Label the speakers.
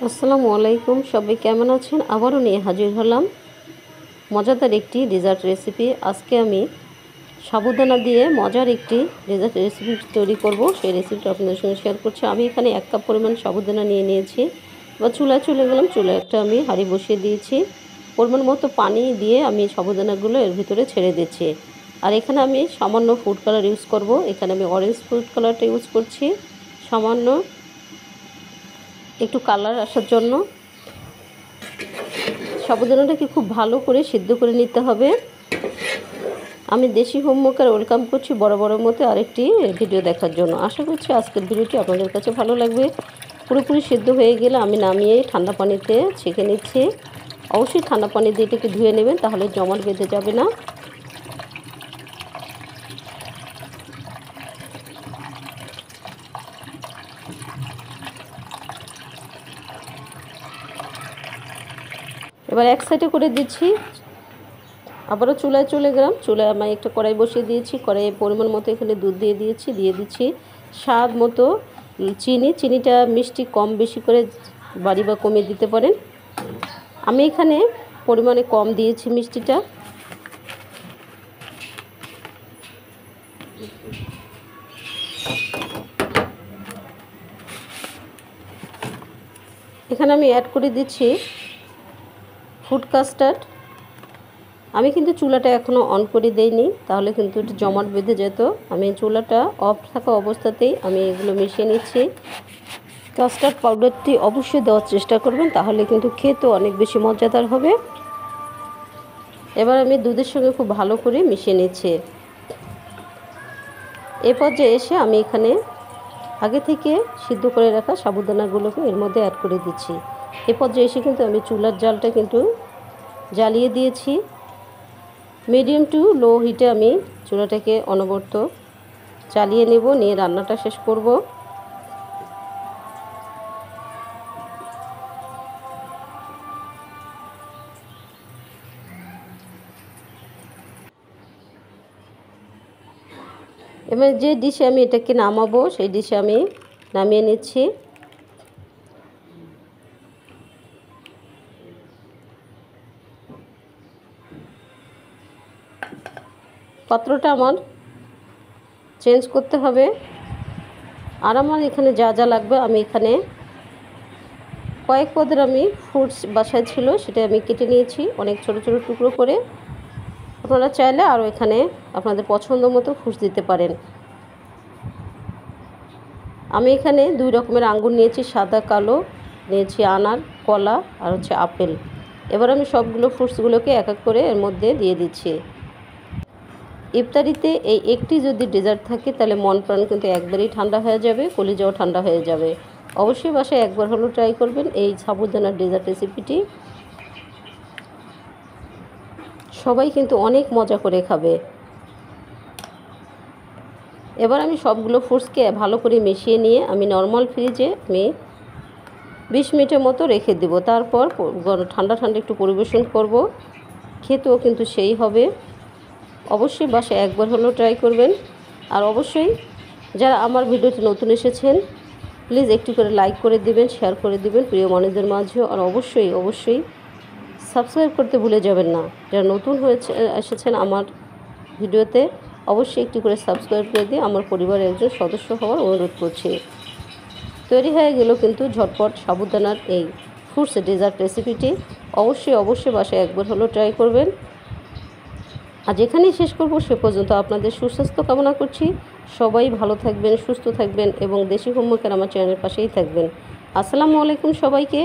Speaker 1: আসসালামু আলাইকুম, সবাই কেমন আছেন? আবারও নিয়ে হাজির হলাম মজাদার একটি ডেজার্ট রেসিপি। আজকে আমি সাবুদানা দিয়ে মজার একটি ডেজার্ট রেসিপি তৈরি করব। সেই রেসিপিটা আপনাদের সঙ্গে শেয়ার করছি। আমি এখানে 1 কাপ পরিমাণ সাবুদানা নিয়ে নিয়েছি। এবার চুলায় চলে গেলাম। চুলায় একটা আমি হাঁড়ি বসিয়ে দিয়েছি। পরিমাণ মতো পানি দিয়ে আমি সাবুদানাগুলো এর ভিতরে ছেড়ে দিচ্ছি। আর এখানে আমি সামান্য ফুড কালার ইউজ করব। এখানে আমি অরেঞ্জ ফুড কালারটা ইউজ করছি সামান্য একটু কালার আসার জন্য। সাবুদানাটাকে খুব ভালো করে সিদ্ধ করে নিতে হবে। আমি দেশি হোমমেকার ওয়েলকাম করছি বরাবরের মতো আরেকটি ভিডিও দেখার জন্য। আশা করছি আজকের ভিডিওটি আপনাদের কাছে ভালো লাগবে। পুরোপুরি সিদ্ধ হয়ে গেলে আমি নামিয়ে ঠান্ডা পানিতে ছেঁকে নিচ্ছি। অবশ্যই ঠান্ডা পানি দিয়ে এটাকে ধুয়ে নেবেন, তাহলে জমাট বেঁধে যাবে না। এবার এক সাইডে করে দিচ্ছি। আবারও চুলায় চলে গেলাম। চুলায় আমি একটা কড়াই বসিয়ে দিয়েছি। কড়াইয়ে পরিমাণ মতো এখানে দুধ দিয়ে দিচ্ছি স্বাদ মতো চিনিটা মিষ্টি কম বেশি করে বাড়ি বা কমিয়ে দিতে পারেন। আমি এখানে পরিমাণে কম দিয়েছি মিষ্টিটা। এখানে আমি অ্যাড করে দিচ্ছি ফুড কাস্টার্ড। আমি কিন্তু চুলাটা এখনও অন করে দেইনি, তাহলে কিন্তু এটা জমাট বেঁধে যেত। আমি চুলাটা অফ থাকা অবস্থাতেই আমি এগুলো মিশিয়ে নিচ্ছি। কাস্টার্ড পাউডারটি অবশ্যই দেওয়ার চেষ্টা করবেন, তাহলে কিন্তু খেতেও অনেক বেশি মজাদার হবে। এবার আমি দুধের সঙ্গে খুব ভালো করে মিশিয়ে নিচ্ছি। এ পর্যায়ে এসে আমি এখানে আগে থেকে সিদ্ধ করে রাখা সাবুদানাগুলোকে এর মধ্যে অ্যাড করে দিচ্ছি। এ পর্যায়ে এসে কিন্তু আমি চুলার জালটা কিন্তু জ্বালিয়ে দিয়েছি। মিডিয়াম টু লো হিটে আমি চুলাটাকে অনবরত চালিয়ে নেব, নিয়ে রান্নাটা শেষ করব। এবার যে ডিশে আমি এটাকে নামাবো সেই ডিশে আমি নামিয়ে নিচ্ছি। পাত্রটা আমার চেঞ্জ করতে হবে। আর আমার এখানে যা যা লাগবে আমি এখানে কয়েক পদের আমি ফ্রুটস বাসায় ছিল সেটা আমি কেটে নিয়েছি অনেক ছোট ছোট টুকরো করে। আপনারা চাইলে আরও এখানে আপনাদের পছন্দ মতো ফ্রুটস দিতে পারেন। আমি এখানে 2 রকমের আঙ্গুর নিয়েছি, সাদা কালো নিয়েছি, আনার, কলা আর হচ্ছে আপেল। এবার আমি সবগুলো ফ্রুটসগুলোকে এক এক করে এর মধ্যে দিয়ে দিচ্ছি। ইফতারিতে এই একটি যদি ডেজার্ট থাকে তাহলে মন প্রাণ কিন্তু একবারেই ঠান্ডা হয়ে যাবে, কলিজাও ঠান্ডা হয়ে যাবে। অবশ্যই বাসায় একবার হলেও ট্রাই করবেন এই সাবুদানার ডেজার্ট রেসিপিটি। সবাই কিন্তু অনেক মজা করে খাবে। এবার আমি সবগুলো ফ্রুটসকে ভালো করে মিশিয়ে নিয়ে আমি নর্মাল ফ্রিজে আমি 20 মিনিটের মতো রেখে দেব। তারপর ঠান্ডা ঠান্ডা একটু পরিবেশন করব। খেতেও কিন্তু সেই হবে। অবশ্যই বাসায় একবার হলেও ট্রাই করবেন। আর অবশ্যই যারা আমার ভিডিওতে নতুন এসেছেন প্লিজ একটু করে লাইক করে দিবেন, শেয়ার করে দিবেন প্রিয় মানুষদের মাঝেও। আর অবশ্যই সাবস্ক্রাইব করতে ভুলে যাবেন না। যারা নতুন এসেছেন আমার ভিডিওতে অবশ্যই একটু করে সাবস্ক্রাইব করে দিয়ে আমার পরিবারের একজন সদস্য হওয়ার অনুরোধ করছি। তৈরি হয়ে গেল কিন্তু ঝটপট সাবুদানার এই ফ্রুটস ডেজার্ট রেসিপিটি। অবশ্যই বাসায় একবার হলেও ট্রাই করবেন। আজ এখানেই শেষ করব। সে পর্যন্ত আপনাদের সুস্বাস্থ্য কামনা করছি। সবাই ভালো থাকবেন, সুস্থ থাকবেন এবং দেশি হোমমেকার আমার চ্যানেলের পাশেই থাকবেন। আসসালামু আলাইকুম সবাইকে।